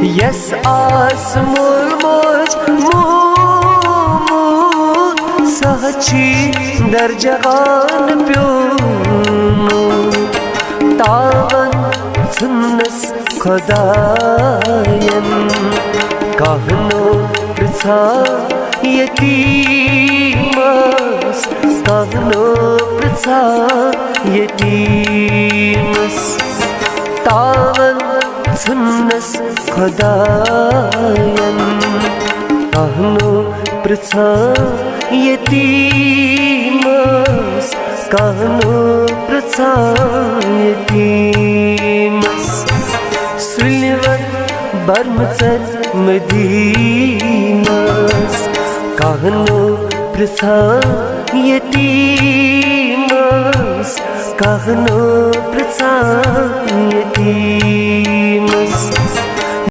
yes आस मोल मोज मूल सहची दर जगान प्योमो तावन सुन्नस खुदायन कहनो प्रसा यतीमस कहनो प्रसा यतीमस तावन सुन्नस खुदायन कहनो प्रसा यतीमस कहनो प्रसा यतीमस सुलिवन बर्मसर मदीनस कहनो प्रसा यतीमस कहनो प्रसा यतीमस